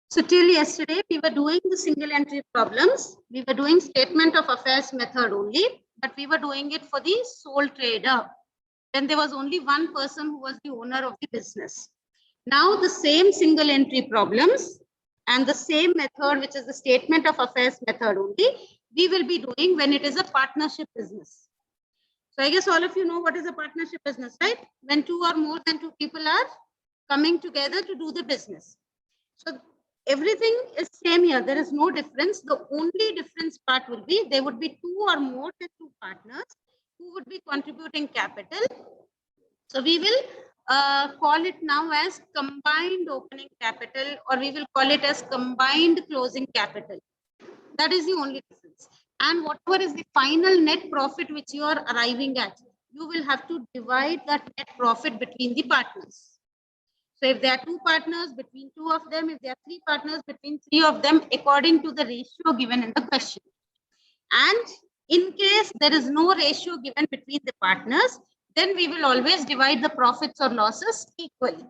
So till yesterday, we were doing the single entry problems. We were doing statement of affairs method only, but we were doing it for the sole trader. Then there was only one person who was the owner of the business. Now the same single entry problems and the same method, which is the statement of affairs method only, we will be doing when it is a partnership business. So I guess all of you know what is a partnership business, right? When two or more than two people are coming together to do the business. So everything is same here. There is no difference. The only difference part will be there would be two or more than two partners who would be contributing capital. So we will call it now as combined opening capital, or we will call it as combined closing capital. That is the only difference. And whatever is the final net profit which you are arriving at, you will have to divide that net profit between the partners. So if there are two partners, between two of them, if there are three partners, between three of them, according to the ratio given in the question. And in case there is no ratio given between the partners, then we will always divide the profits or losses equally.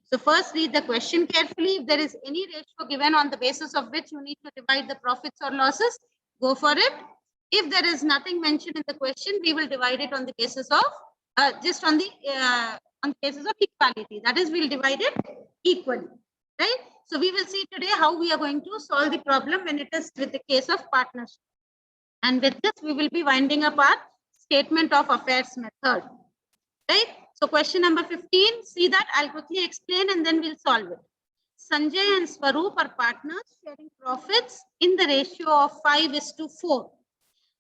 So first read the question carefully. If there is any ratio given on the basis of which you need to divide the profits or losses, go for it. If there is nothing mentioned in the question, we will divide it on the basis of just on the basis of equality. That is, we'll divide it equally, right? So we will see today how we are going to solve the problem when it is with the case of partnership. And with this, we will be winding up our statement of affairs method, right? So question number 15, see that I'll quickly explain and then we'll solve it. Sanjay and Swaroop are partners sharing profits in the ratio of 5:4.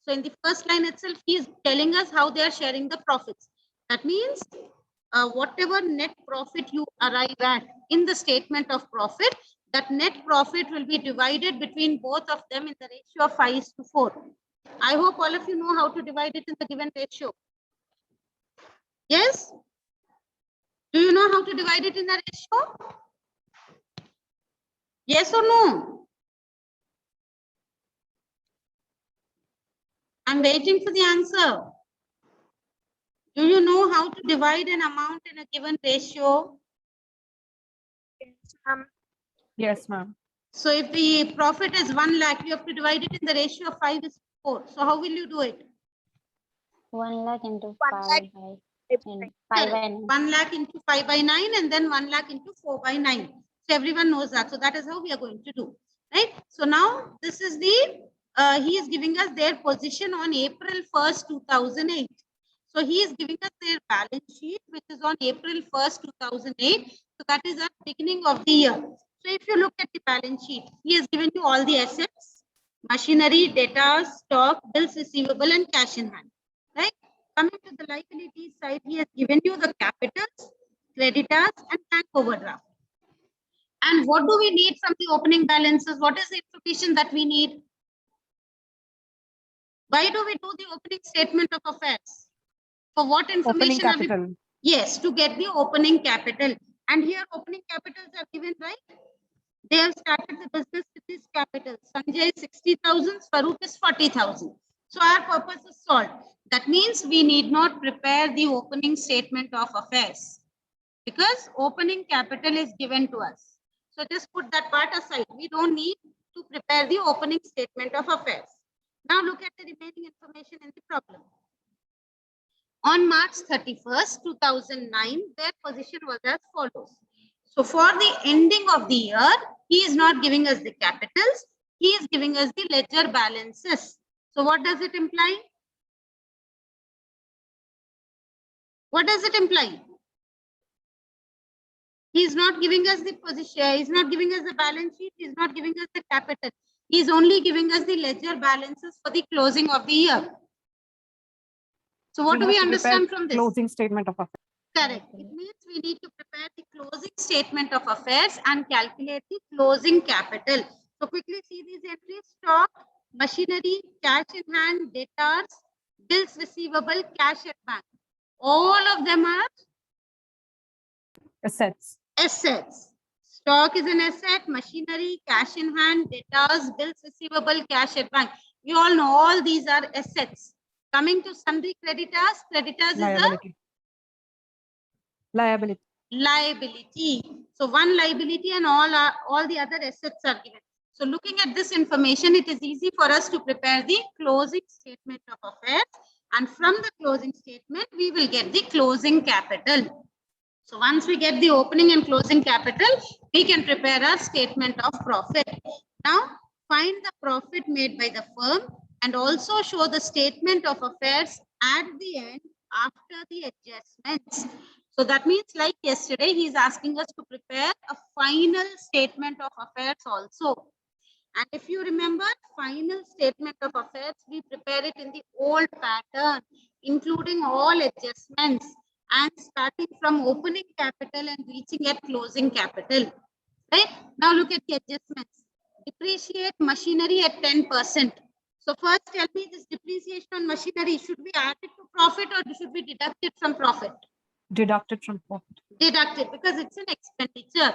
So in the first line itself, he is telling us how they are sharing the profits. That means whatever net profit you arrive at in the statement of profit, that net profit will be divided between both of them in the ratio of 5:4. I hope all of you know how to divide it in the given ratio. Yes? Do you know how to divide it in the ratio? Yes or no? I'm waiting for the answer. Do you know how to divide an amount in a given ratio? Yes, ma'am. So if the profit is 1 lakh, you have to divide it in the ratio of 5:4. So how will you do it? 1 lakh into 1 5 lakh by 5 by 9. 1 lakh into 5 by 9 and then 1 lakh into 4 by 9. So everyone knows that. So that is how we are going to do, right? So now this is the, he is giving us their position on April 1st, 2008. So he is giving us their balance sheet, which is on April 1st, 2008. So that is at beginning of the year. So if you look at the balance sheet, he has given you all the assets, machinery, data, stock, bills receivable, and cash in hand, right? Coming to the liabilities side, he has given you the capitals, creditors, and bank overdraft. And what do we need from the opening balances? What is the information that we need? Why do we do the opening statement of affairs? For what information? Opening capital. Yes, to get the opening capital. And here opening capitals are given, right? They have started the business with this capital. Sanjay is 60,000, Swaroop is 40,000. So our purpose is solved. That means we need not prepare the opening statement of affairs because opening capital is given to us. So just put that part aside. We don't need to prepare the opening statement of affairs. Now look at the remaining information in the problem. On March 31st, 2009, their position was as follows. So for the ending of the year, he is not giving us the capitals. He is giving us the ledger balances. So what does it imply? What does it imply? He is not giving us the position. He is not giving us the balance sheet. He is not giving us the capital. He is only giving us the ledger balances for the closing of the year. So what do we understand from this? Closing statement of affairs. Correct. It means we need to prepare the closing statement of affairs and calculate the closing capital. So quickly see these entries: stock, machinery, cash in hand, debtors, bills receivable, cash at bank. All of them are Assets. assets. Stock is an asset, machinery, cash in hand, debtors, bills receivable, cash at bank. You all know all these are assets. Coming to sundry creditors, creditors is a Liability. Liability. liability. So one liability and all the other assets are given. So looking at this information, it is easy for us to prepare the closing statement of affairs. And from the closing statement, we will get the closing capital. So once we get the opening and closing capital, we can prepare our statement of profit. Now find the profit made by the firm and also show the statement of affairs at the end after the adjustments. So that means like yesterday, he is asking us to prepare a final statement of affairs also. And if you remember, final statement of affairs, we prepare it in the old pattern, including all adjustments and starting from opening capital and reaching at closing capital. Right? Now look at the adjustments. Depreciate machinery at 10%. So first tell me, this depreciation on machinery should be added to profit or should be deducted from profit? Deducted from profit. Deducted because it's an expenditure.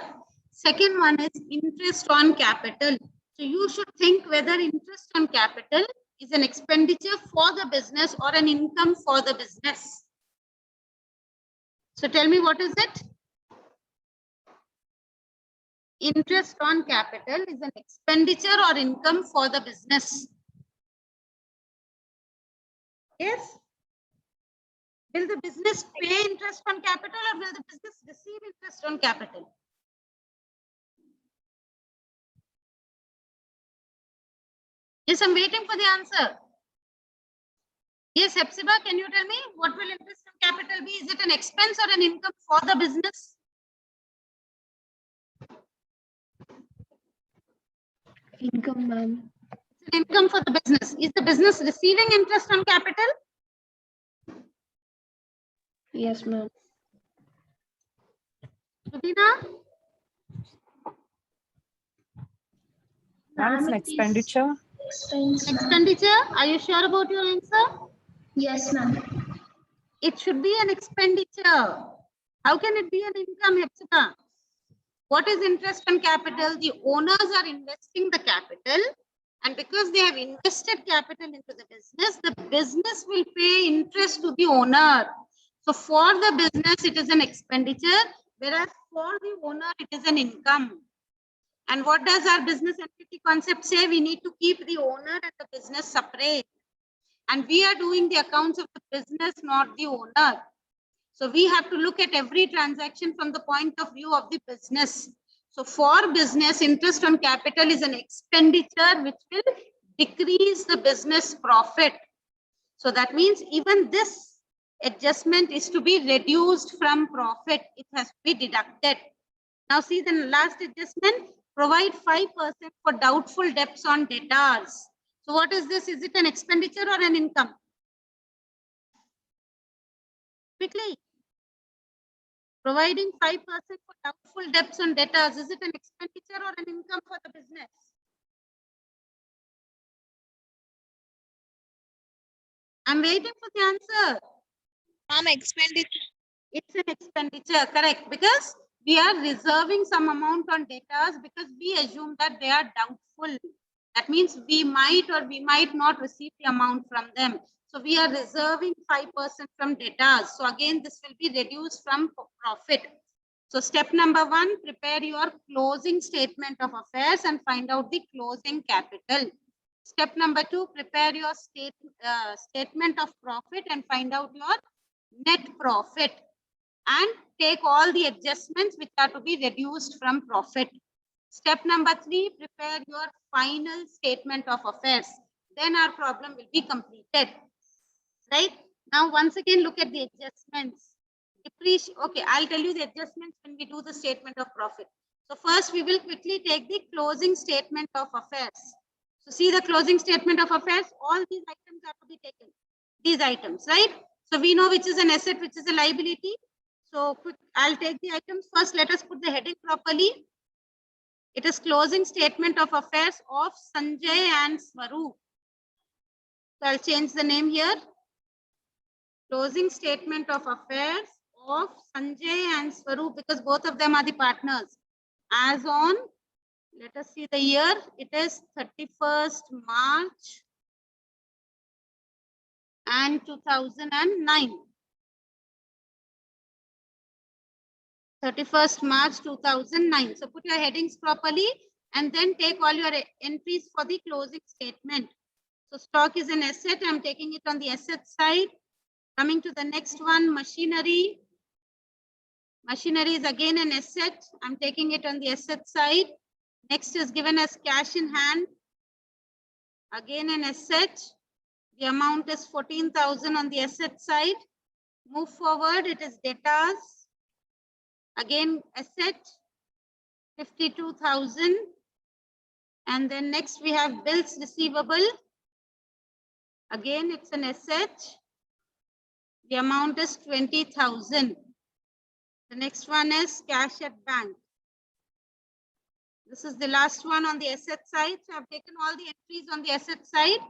Second one is interest on capital. So you should think whether interest on capital is an expenditure for the business or an income for the business. So tell me, what is it? Interest on capital is an expenditure or income for the business. Yes? Will the business pay interest on capital or will the business receive interest on capital? Yes, I'm waiting for the answer. Yes, Hepzibah, can you tell me what will interest on capital be? Is it an expense or an income for the business? Income, ma'am. It's an income for the business. Is the business receiving interest on capital? Yes, ma'am. Rubina? Ma'am, it's an expenditure. Expense, ma'am. Expenditure? Are you sure about your answer? Yes, ma'am. It should be an expenditure. How can it be an income, Hepzibah? What is interest on capital? The owners are investing the capital, and because they have invested capital into the business will pay interest to the owner. So for the business, it is an expenditure, whereas for the owner, it is an income. And what does our business entity concept say? We need to keep the owner and the business separate. And we are doing the accounts of the business, not the owner. So we have to look at every transaction from the point of view of the business. So for business, interest on capital is an expenditure which will decrease the business profit. So that means even this adjustment is to be reduced from profit. It has to be deducted. Now see the last adjustment, provide 5% for doubtful debts on debtors. So what is this? Is it an expenditure or an income? Quickly. Providing 5% for doubtful debts on debtors, is it an expenditure or an income for the business? I'm waiting for the answer. Expenditure. It's an expenditure, correct? Because we are reserving some amount on debtors because we assume that they are doubtful. That means we might or we might not receive the amount from them. So we are reserving 5% from debtors. So again, this will be reduced from profit. So step number 1, prepare your closing statement of affairs and find out the closing capital. Step number 2, prepare your statement of profit and find out your net profit. And take all the adjustments which are to be reduced from profit. Step number 3, prepare your final statement of affairs. Then our problem will be completed. Right? Now, once again, look at the adjustments. Okay, I'll tell you the adjustments when we do the statement of profit. So first, we will quickly take the closing statement of affairs. So see the closing statement of affairs, all these items are to be taken. These items, right? So we know which is an asset, which is a liability. So quick, I'll take the items. First, let us put the heading properly. It is closing statement of affairs of Sanjay and Swaroop. So I'll change the name here. Closing statement of affairs of Sanjay and Swaroop, because both of them are the partners. As on, let us see the year, it is 31st March and 2009. 31st March 2009. So put your headings properly and then take all your entries for the closing statement. So stock is an asset. I'm taking it on the asset side. Coming to the next one, machinery. Machinery is again an asset. I'm taking it on the asset side. Next is given as cash in hand. Again an asset. The amount is 14,000 on the asset side. Move forward, it is debtors. Again asset, 52,000. And then next we have bills receivable. Again, it's an asset. The amount is 20,000. The next one is cash at bank. This is the last one on the asset side. So I've taken all the entries on the asset side.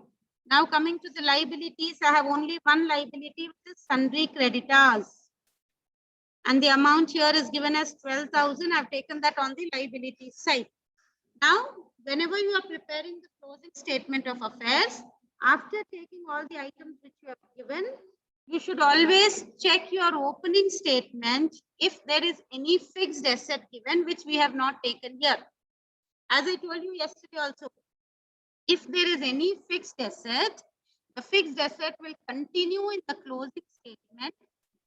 Now coming to the liabilities, I have only one liability, which is sundry creditors. And the amount here is given as 12,000. I've taken that on the liability side. Now, whenever you are preparing the closing statement of affairs, after taking all the items which you have given, you should always check your opening statement if there is any fixed asset given, which we have not taken here. As I told you yesterday also, if there is any fixed asset, the fixed asset will continue in the closing statement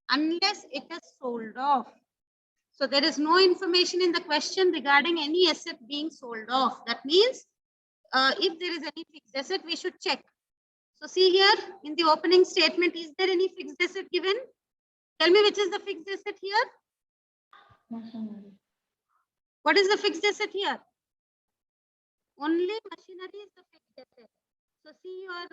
unless it is sold off. So there is no information in the question regarding any asset being sold off. That means if there is any fixed asset, we should check. So see here in the opening statement, is there any fixed asset given? Tell me which is the fixed asset here? Machinery. What is the fixed asset here? Only machinery is the fixed asset. So see your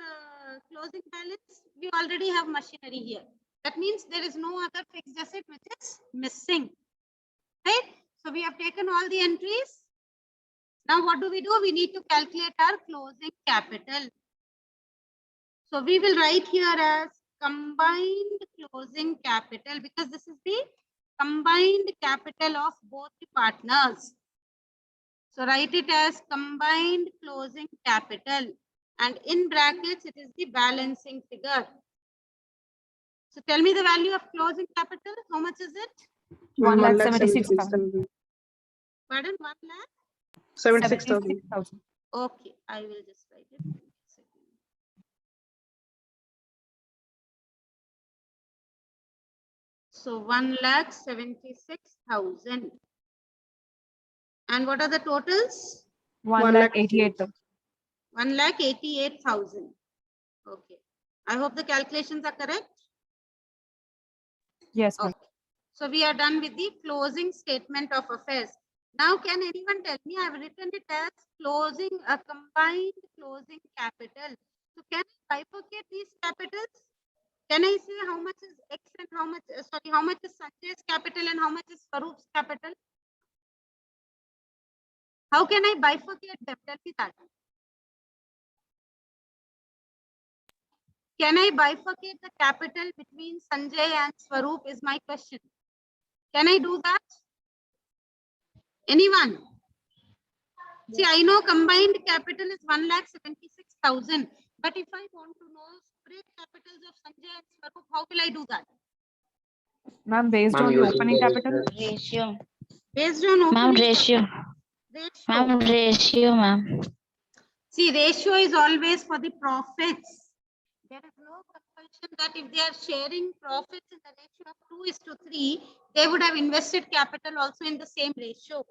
closing balance, we already have machinery here. That means there is no other fixed asset which is missing. Right? So we have taken all the entries. Now what do? We need to calculate our closing capital. So we will write here as combined closing capital because this is the combined capital of both the partners. So write it as combined closing capital and in brackets it is the balancing figure. So tell me the value of closing capital. How much is it? 1,76,000. Pardon, 1,76,000. 76,000. Okay, I will just write it. So 1,76,000. And what are the totals? 1,88,000. 1,88,000. Okay. I hope the calculations are correct. Yes, ma'am. Okay. So we are done with the closing statement of affairs. Now, can anyone tell me? I've written it as closing, a combined closing capital. So can I bifurcate these capitals? Can I say how much is X and how much, how much is Sanjay's capital and how much is Swaroop's capital? How can I bifurcate them? Tell me that. Can I bifurcate the capital between Sanjay and Swaroop is my question. Can I do that? Anyone? See, I know combined capital is 1,76,000. But if I want to know separate capitals of Sanjay and Swaroop, how will I do that? Ma'am, based on the opening capital? Ratio. Based on Ma'am, opening ratio. Ma'am, ratio, ma'am. See, ratio is always for the profits. There is no compulsion that if they are sharing profits in the ratio of 2:3, they would have invested capital also in the same ratio.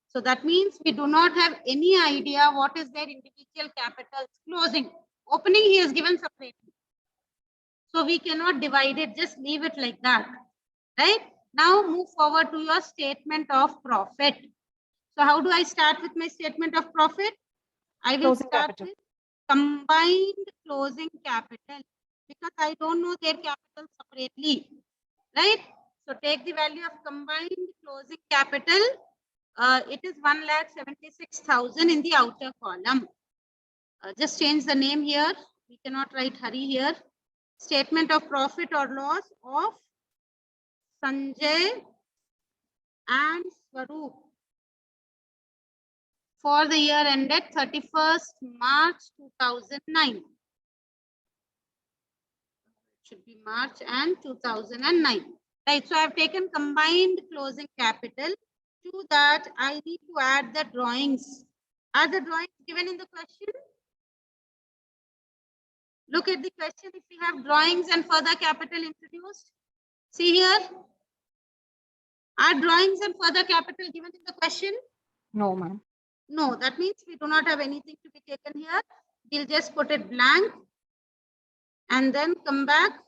So that means we do not have any idea what is their individual capitals. Closing. Opening he has given separately. So we cannot divide it, just leave it like that. Right? Now move forward to your statement of profit. So how do I start with my statement of profit? I will Closing start capital. with combined closing capital because I don't know their capital separately. Right? So take the value of combined closing capital. It is 1,76,000 in the outer column. Just change the name here. We cannot write Hari here. Statement of profit or loss of Sanjay and Swaroop for the year ended 31st March 2009. Should be March and 2009. Right, so I have taken combined closing capital. To that, I need to add the drawings. Are the drawings given in the question? Look at the question if we have drawings and further capital introduced. See here. Are drawings and further capital given in the question? No, ma'am. No, that means we do not have anything to be taken here. We'll just put it blank and then come back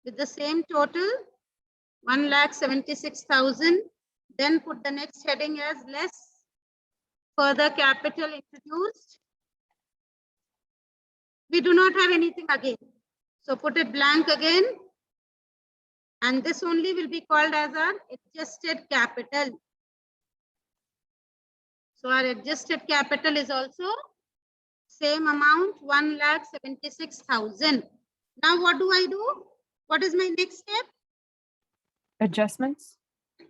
with the same total, 1,76,000. Then put the next heading as less further capital introduced. We do not have anything again. So put it blank again. And this only will be called as our adjusted capital. So our adjusted capital is also same amount, 1,76,000. Now what do I do? What is my next step? Adjustments.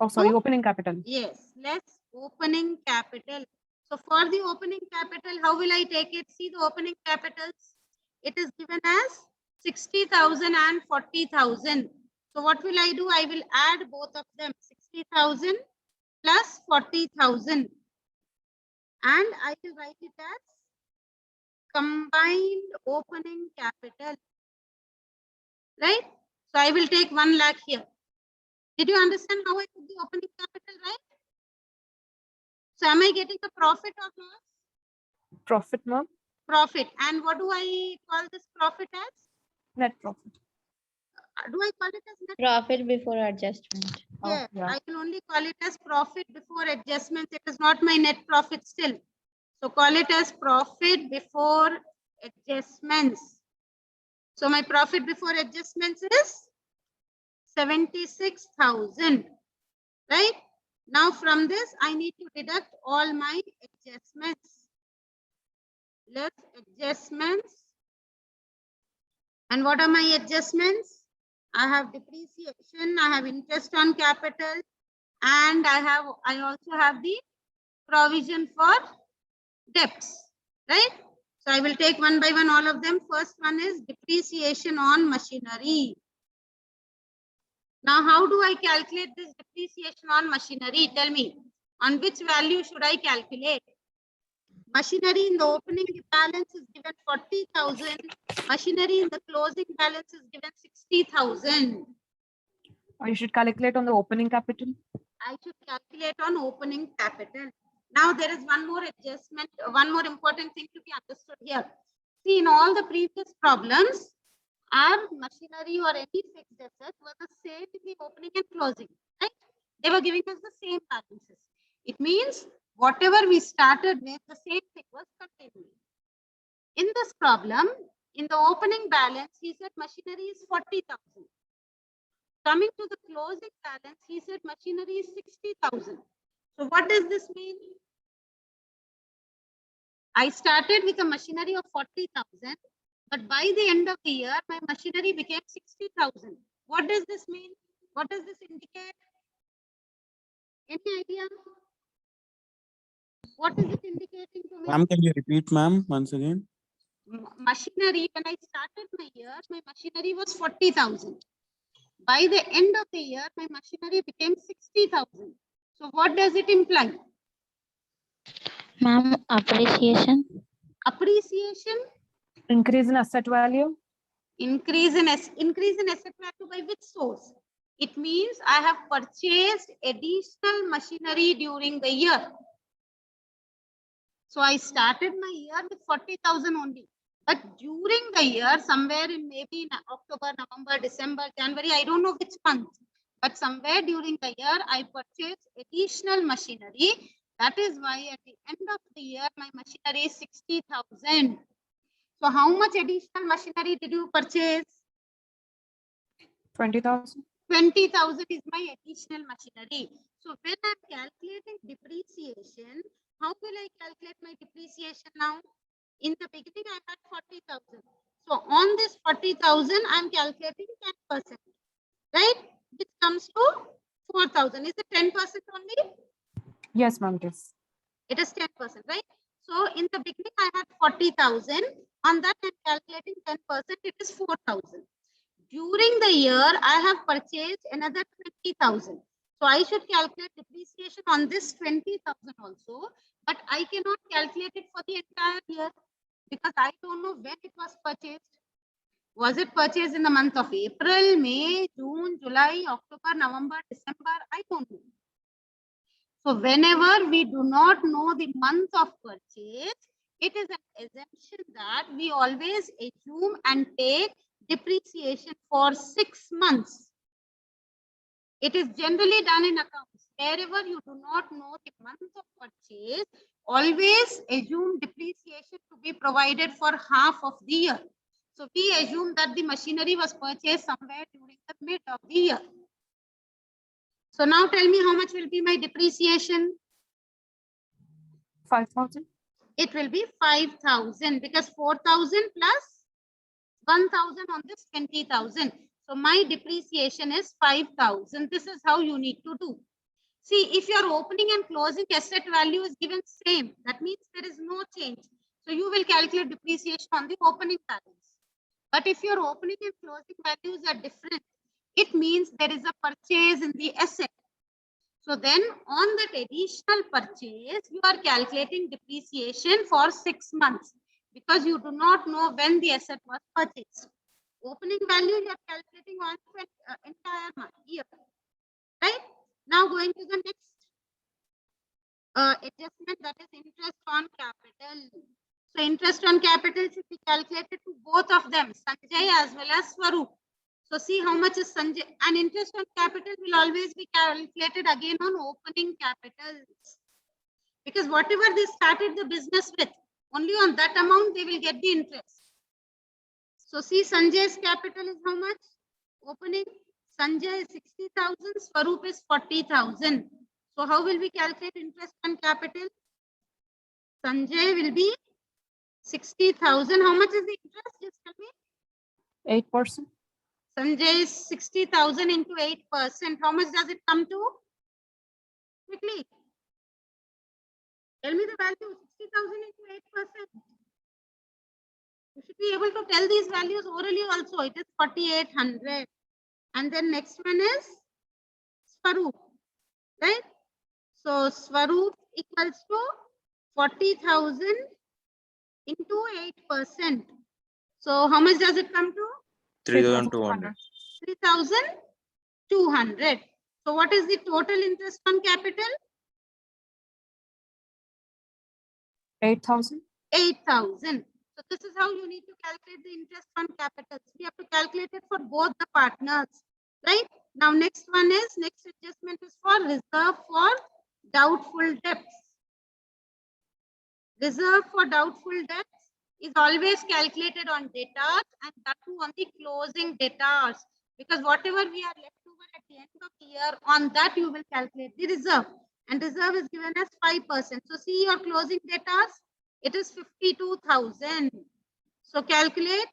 Oh, sorry, opening capital. Yes, less opening capital. So for the opening capital, how will I take it? See the opening capitals. It is given as 60,000 and 40,000. So what will I do? I will add both of them, 60,000 plus 40,000. And I will write it as combined opening capital. Right? So I will take 1 lakh here. Did you understand how I put the opening capital, right? So am I getting a profit or loss? Profit, ma'am. Profit. And what do I call this profit as? Net profit. Do I call it as net? Profit before adjustment. Yeah, yeah. I will only call it as profit before adjustments. It is not my net profit still. So call it as profit before adjustments. So my profit before adjustments is 76,000. Right? Now from this, I need to deduct all my adjustments. Less adjustments. And what are my adjustments? I have depreciation, I have interest on capital, and I also have the provision for debts, right? So I will take one by one all of them. First one is depreciation on machinery. Now, how do I calculate this depreciation on machinery? Tell me, on which value should I calculate? Machinery in the opening balance is given 40,000. Machinery in the closing balance is given 60,000. Or you should calculate on the opening capital. I should calculate on opening capital. Now there is one more adjustment, one more important thing to be understood here. See, in all the previous problems, our machinery or any fixed asset was the same in the opening and closing, right? They were giving us the same balances. It means whatever we started with, the same thing was continuing. In this problem, in the opening balance, he said machinery is 40,000. Coming to the closing balance, he said machinery is 60,000. So what does this mean? I started with a machinery of 40,000, but by the end of the year, my machinery became 60,000. What does this mean? What does this indicate? Any idea? What is it indicating to me? Ma'am, can you repeat, ma'am, once again? Machinery, when I started my year, my machinery was 40,000. By the end of the year, my machinery became 60,000. So what does it imply? Ma'am, appreciation. Appreciation. Increase in asset value. Increase in asset value by which source? It means I have purchased additional machinery during the year. So I started my year with 40,000 only. But during the year, somewhere in maybe in October, November, December, January, I don't know which month, but somewhere during the year, I purchased additional machinery. That is why at the end of the year, my machinery is 60,000. So how much additional machinery did you purchase? 20,000. 20,000 is my additional machinery. So when I'm calculating depreciation, how will I calculate my depreciation now? In the beginning, I had 40,000. So on this 40,000, I'm calculating 10%, right? Which comes to 4,000. Is it 10% only? Yes, ma'am, it is. It is 10%, right? So in the beginning, I had 40,000. On that, I'm calculating 10%. It is 4,000. during the year, I have purchased another 20,000. So I should calculate depreciation on this 20,000 also, but I cannot calculate it for the entire year because I don't know when it was purchased. Was it purchased in the month of April, May, June, July, October, November, December? I don't know. So whenever we do not know the month of purchase, it is an assumption that we always assume and take depreciation for 6 months. It is generally done in accounts. Wherever you do not know the month of purchase, always assume depreciation to be provided for half of the year. So we assume that the machinery was purchased somewhere during the mid of the year. So now tell me how much will be my depreciation? 5,000. It will be 5,000 because 4,000 plus 1,000 on this 20,000. So my depreciation is 5,000. This is how you need to do. See, if your opening and closing asset value is given same, that means there is no change. So you will calculate depreciation on the opening balance. But if your opening and closing values are different, it means there is a purchase in the asset. So then on that additional purchase, you are calculating depreciation for 6 months because you do not know when the asset was purchased. Opening value you are calculating on entire month, year. Right? Now going to the next adjustment, that is interest on capital. So interest on capital should be calculated to both of them, Sanjay as well as Swaroop. So see how much is Sanjay, and interest on capital will always be calculated again on opening capital. Because whatever they started the business with, only on that amount they will get the interest. So see Sanjay's capital is how much? Opening, Sanjay is 60,000, Swaroop is 40,000. So how will we calculate interest on capital? Sanjay will be 60,000. How much is the interest? Just tell me. 8%. Sanjay is 60,000 into 8%. How much does it come to? Quickly. Tell me the value. 60,000 into 8%. You should be able to tell these values orally also. It is 4,800. And then next one is Swaroop. Right? So Swaroop equals to 40,000 into 8%. So how much does it come to? 3,200. 3,200. So what is the total interest on capital? 8,000. 8,000. So this is how you need to calculate the interest on capital. We have to calculate it for both the partners, right? Now next one is, next adjustment is for reserve for doubtful debts. Reserve for doubtful debts is always calculated on debtors and that too on the closing debtors. Because whatever we are left over at the end of the year, on that you will calculate the reserve. And reserve is given as 5%. So see your closing debtors, it is 52,000. So calculate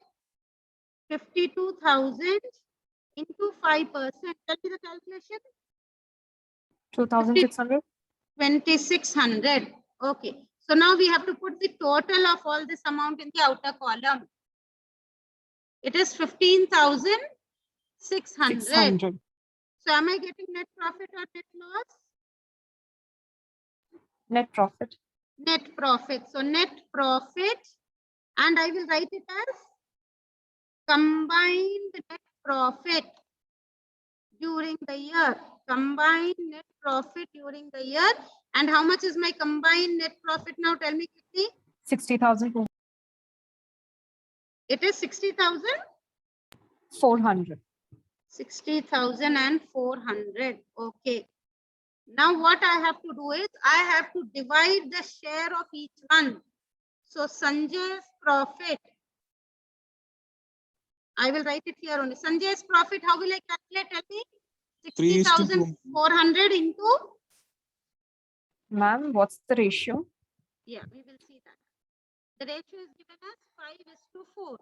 52,000 into 5%. Tell me the calculation. 2,600. 2,600. Okay. So now we have to put the total of all this amount in the outer column. It is 15,600. 600. So am I getting net profit or net loss? Net profit. Net profit. So net profit, and I will write it as combined net profit during the year. Combined net profit during the year. And how much is my combined net profit now? Tell me quickly. 60,000. It is 60,000. 400. 60,400. Okay. Now what I have to do is I have to divide the share of each one. So Sanjay's profit. I will write it here only. Sanjay's profit, how will I calculate? Tell me. 60,400 into. Ma'am, what's the ratio? Yeah, we will see that. The ratio is given as 5:4.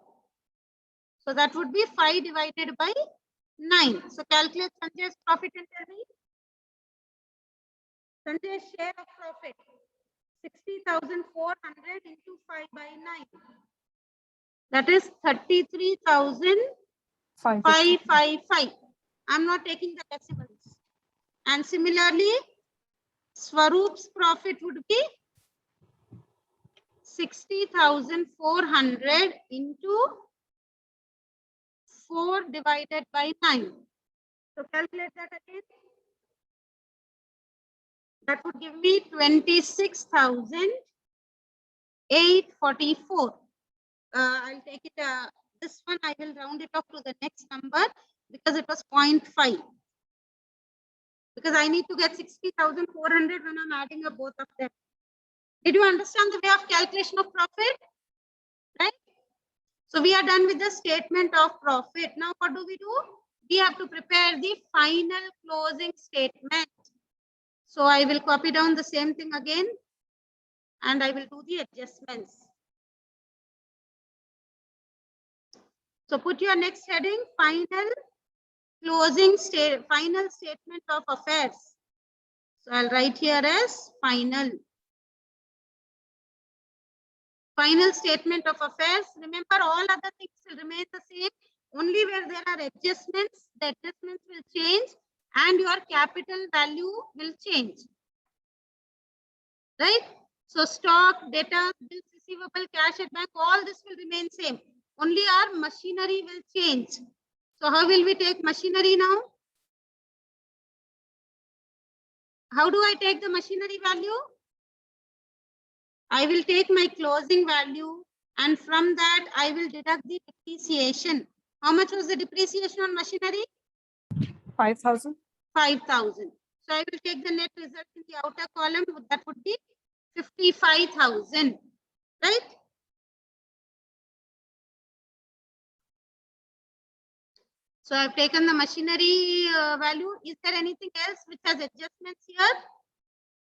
So that would be 5 divided by 9. So calculate Sanjay's profit and tell me. Sanjay's share of profit. 60,400 into 5 by 9. That is 33,000 555. I'm not taking the decimals. And similarly, Swaroop's profit would be 60,400 into 4 divided by 9. So calculate that again. That would give me 26,844. I'll take it, this one I will round it off to the next number because it was 0.5. Because I need to get 60,400 when I'm adding up both of them. Did you understand the way of calculation of profit? Right? So we are done with the statement of profit. Now what do? We have to prepare the final closing statement. So I will copy down the same thing again and I will do the adjustments. So put your next heading, final statement of affairs. So I'll write here as final statement of affairs. Remember, all other things will remain the same. Only where there are adjustments, the adjustments will change and your capital value will change. Right? So stock, debtors, bills receivable, cash at bank, all this will remain same. Only our machinery will change. So how will we take machinery now? How do I take the machinery value? I will take my closing value and from that I will deduct the depreciation. How much was the depreciation on machinery? 5,000. 5,000. So I will take the net result in the outer column. That would be 55,000. Right? So I've taken the machinery value. Is there anything else which has adjustments here?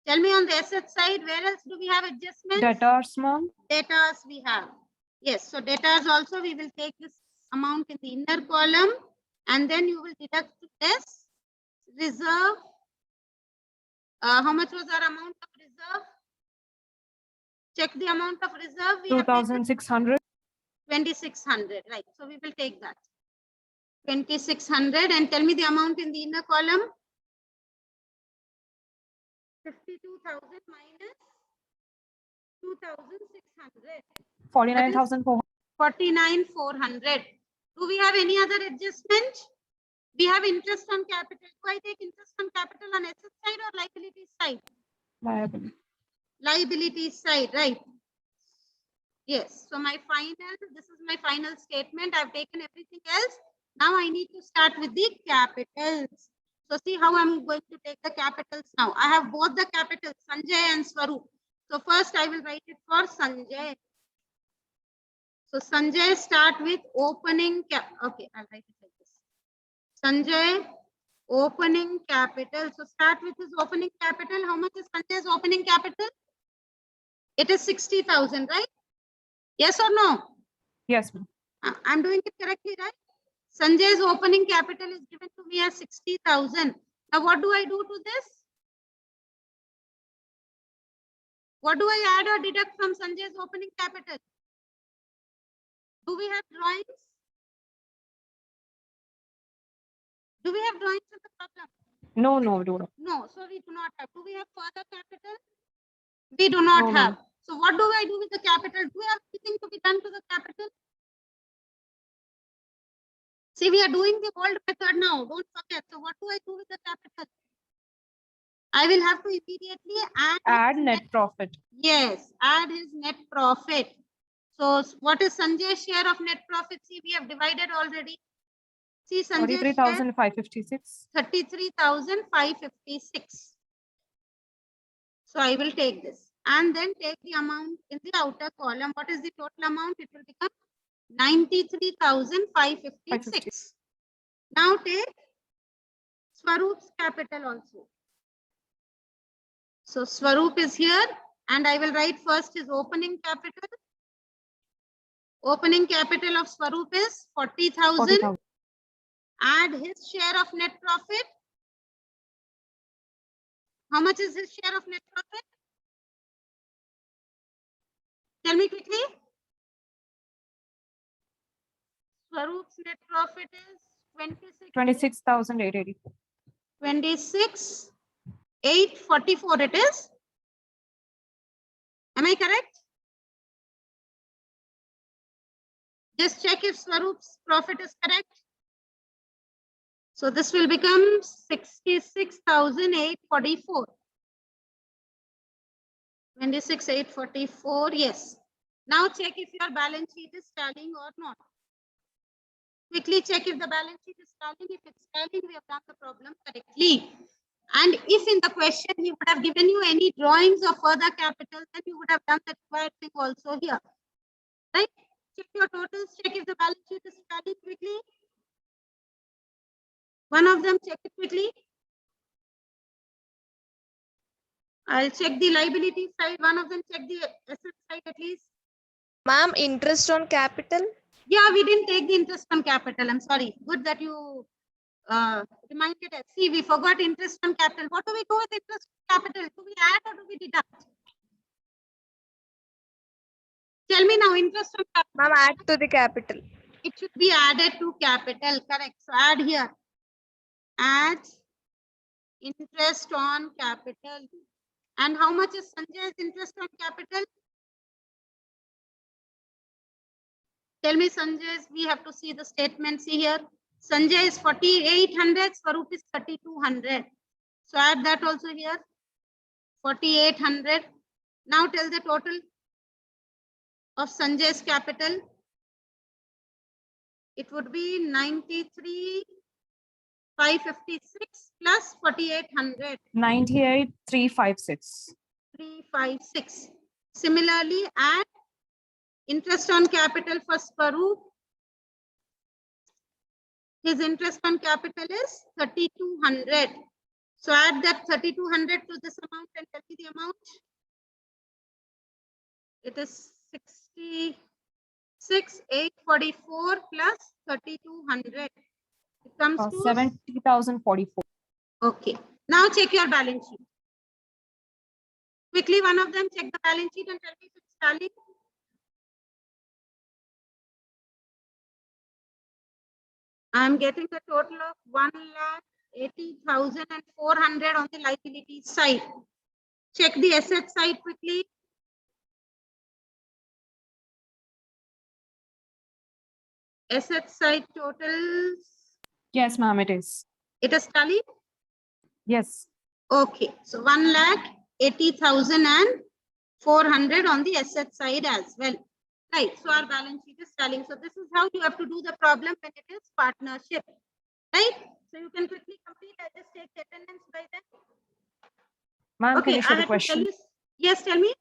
Tell me on the asset side, where else do we have adjustments? Debtors, ma'am. Debtors we have. Yes, so debtors also we will take this amount in the inner column and then you will deduct this reserve. How much was our amount of reserve? Check the amount of reserve. 2,600. 2,600, right. So we will take that. 2,600 and tell me the amount in the inner column. 52,000 minus 2,600. 49,400. 49,400. Do we have any other adjustment? We have interest on capital. Do I take interest on capital on asset side or liability side? Liability. Liability side, right? Yes. So this is my final statement. I've taken everything else. Now I need to start with the capitals. So see how I'm going to take the capitals now. I have both the capitals, Sanjay and Swaroop. So first I will write it for Sanjay. So Sanjay start with opening cap. Okay, I'll write it like this. Sanjay, opening capital. So start with his opening capital. How much is Sanjay's opening capital? It is 60,000, right? Yes or no? Yes, ma'am. I'm doing it correctly, right? Sanjay's opening capital is given to me as 60,000. Now what do I do to this? What do I add or deduct from Sanjay's opening capital? Do we have drawings? Do we have drawings of the problem? No, we do not. No, so we do not have. Do we have further capital? We do not No, have. ma'am. So what do I do with the capital? Do we have anything to be done to the capital? See, we are doing the old method now. Don't forget. So what do I do with the capital? I will have to immediately Add net profit. Yes, add his net profit. So what is Sanjay's share of net profit? See, we have divided already. See, Sanjay's share 33,556. 33,556. So I will take this and then take the amount in the outer column. What is the total amount? It will become 93,556. Now take Swaroop's capital also. So Swaroop is here and I will write first his opening capital. Opening capital of Swaroop is 40,000. Add his share of net profit. How much is his share of net profit? Tell me quickly. Swaroop's net profit is 26,880. 26,844 it is. Am I correct? Just check if Swaroop's profit is correct. So this will become 66,844. 26,844, yes. Now check if your balance sheet is tallying or not. Quickly check if the balance sheet is tallying. If it's tallying, we have done the problem correctly. And if in the question he would have given you any drawings of further capital, then you would have done the required thing also here. Right? Check your totals, check if the balance sheet is tallying quickly. One of them, check it quickly. I'll check the liability side. One of them, check the asset side at least. Ma'am, interest on capital? Yeah, we didn't take the interest on capital. I'm sorry. Good that you reminded us. See, we forgot interest on capital. What do we do with interest on capital? Do we add or do we deduct? Tell me now, interest on capital. Ma'am, add to the capital. It should be added to capital. Correct. So add here. Add interest on capital. And how much is Sanjay's interest on capital? Tell me, Sanjay's, we have to see the statement. See here. Sanjay is 4,800, Swaroop is 3,200. So add that also here. 4,800. Now tell the total of Sanjay's capital. It would be 93,556 plus 4,800. 98,356. 356. Similarly, add interest on capital for Swaroop. His interest on capital is 3,200. So add that 3,200 to this amount and tell me the amount. It is 66,844 plus 3,200. It comes to 70,044. Okay. Now check your balance sheet. Quickly, one of them check the balance sheet and tell me if it's tallying. I'm getting a total of 1,80,400 on the liability side. Check the asset side quickly. Asset side totals. Yes, ma'am, it is. It is tallied. Yes. Okay. So 1,80,400 on the asset side as well. Right. So our balance sheet is tallying. So this is how you have to do the problem when it is partnership. Right. So you can quickly complete. I just take the attendance by then. Ma'am, can Okay. you show I the have to tell question? you. Yes, tell me.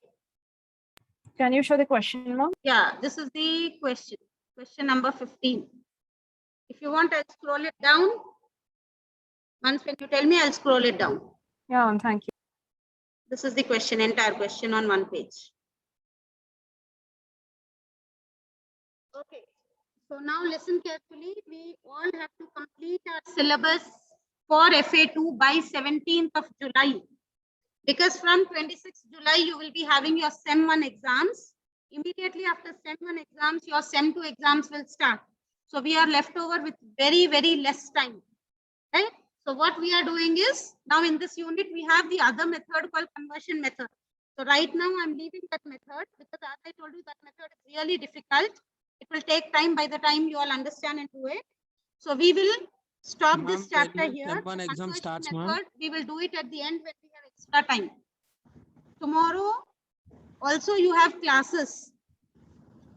Can you show the question, ma'am? Yeah, this is the question. Question number 15. If you want, I'll scroll it down. Once when you tell me, I'll scroll it down. Yeah, ma'am, thank you. This is the question, entire question on one page. Okay. So now listen carefully. We all have to complete our syllabus for FA2 by 17th of July. Because from 26th July, you will be having your SEM 1 exams. Immediately after SEM 1 exams, your SEM 2 exams will start. So we are left over with very, very less time. Right? So what we are doing is, now in this unit, we have the other method called conversion method. So right now I'm leaving that method because as I told you, that method is really difficult. It will take time by the time you all understand and do it. So we will stop this chapter here. One exam starts, ma'am. Method, we will do it at the end when we have extra time. Tomorrow also you have classes.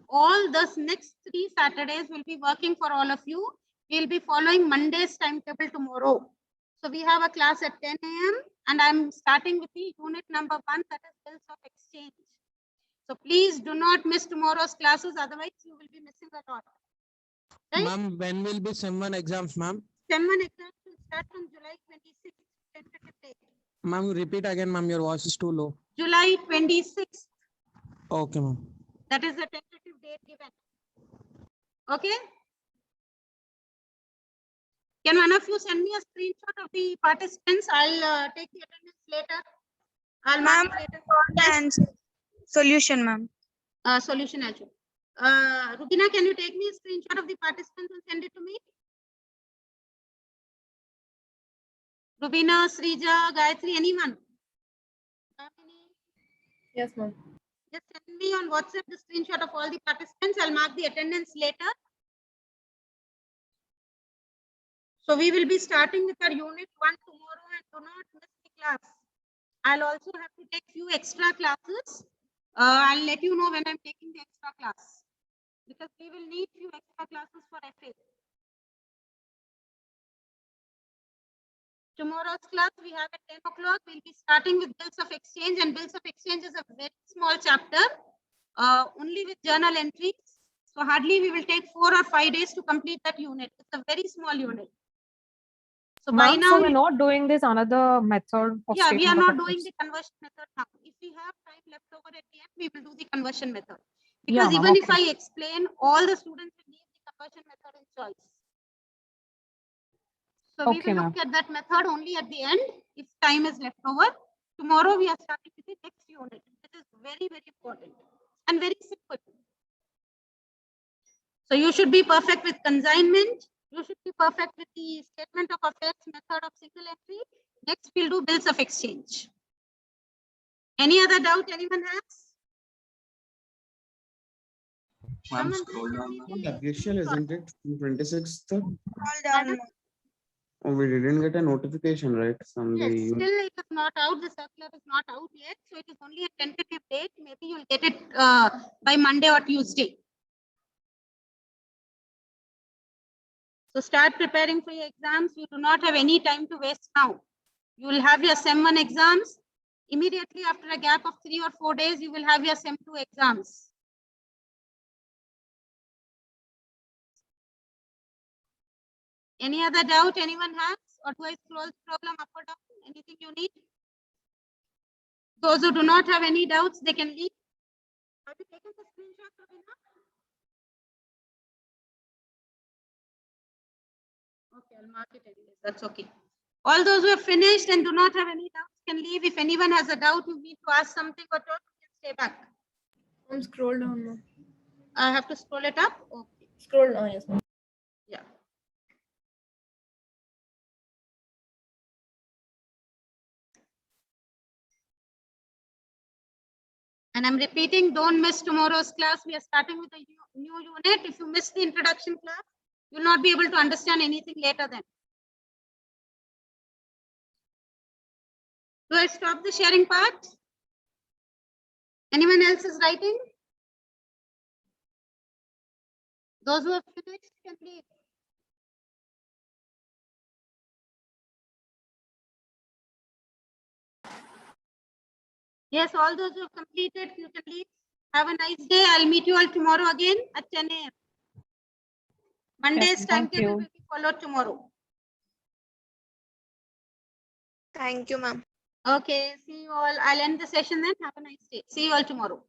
All those next 3 Saturdays will be working for all of you. We'll be following Monday's timetable tomorrow. So we have a class at 10 a.m. and I'm starting with the unit number 1, that is bills of exchange. So please do not miss tomorrow's classes, otherwise you will be missing a lot. Right? Ma'am, when will be SEM 1 exams, ma'am? SEM 1 exams will start from July 26th, tentative date. Ma'am, repeat again, ma'am. Your voice is too low. July 26th. Okay, ma'am. That is the tentative date given. Okay. Can one of you send me a screenshot of the participants? I'll take the attendance later. I'll mark it later. Yes. Solution, ma'am. Solution, I'll show. Rubina, can you take me a screenshot of the participants and send it to me? Rubina, Srija, Gayatri, anyone? Yes, ma'am. Just send me on WhatsApp the screenshot of all the participants. I'll mark the attendance later. So we will be starting with our unit 1 tomorrow and do not miss the class. I'll also have to take few extra classes. I'll let you know when I'm taking the extra class because we will need few extra classes for FA. Tomorrow's class we have at 10 o'clock. We'll be starting with bills of exchange, and bills of exchange is a very small chapter, only with journal entries. So hardly we will take 4 or 5 days to complete that unit. It's a very small unit. So by Ma'am, now, so we're not doing this another method of yeah, we are statement of not doing effects. the conversion method now. If we have time left over at the end, we will do the conversion method. Yeah, Because ma'am, even if okay. I explain, all the students will leave the conversion method in choice. So we Okay, will look at that method only at the end if time is left over. Tomorrow we are starting with the next unit. It is very, very important and very simple. So you should be perfect with consignment. You should be perfect with the statement of affairs method of single entry. Next, we'll do bills of exchange. Any other doubt anyone has? Ma'am, Someone scroll just down. send me ma'am. the Official, screenshot. isn't it? 26th. Madam? Oh, we didn't get a notification, right? From Yes, the. still it is not out. The circular is not out yet. So it is only a tentative date. Maybe you'll get it by Monday or Tuesday. So start preparing for your exams. You do not have any time to waste now. You will have your SEM 1 exams. Immediately after a gap of 3 or 4 days, you will have your SEM 2 exams. Any other doubt anyone has? Or do I scroll the problem up or down? Anything you need? Those who do not have any doubts, they can leave. Have you taken the screenshot, Ravina? Okay, I'll mark it anyways. That's okay. All those who have finished and do not have any doubts can leave. If anyone has a doubt, you need to ask something or talk, you can stay back. Scroll down, ma'am. I have to scroll it up. Okay. Scroll down, yes, ma'am. Yeah. And I'm repeating, don't miss tomorrow's class. We are starting with a new unit. If you miss the introduction class, you'll not be able to understand anything later then. Do I stop the sharing part? Anyone else is writing? Those who have finished can leave. Yes, all those who have completed, you can leave. Have a nice day. I'll meet you all tomorrow again at 10 a.m. Monday's Yes, thank timetable you. will be followed tomorrow. Thank you, ma'am. Okay, see you all. I'll end the session then. Have a nice day. See you all tomorrow.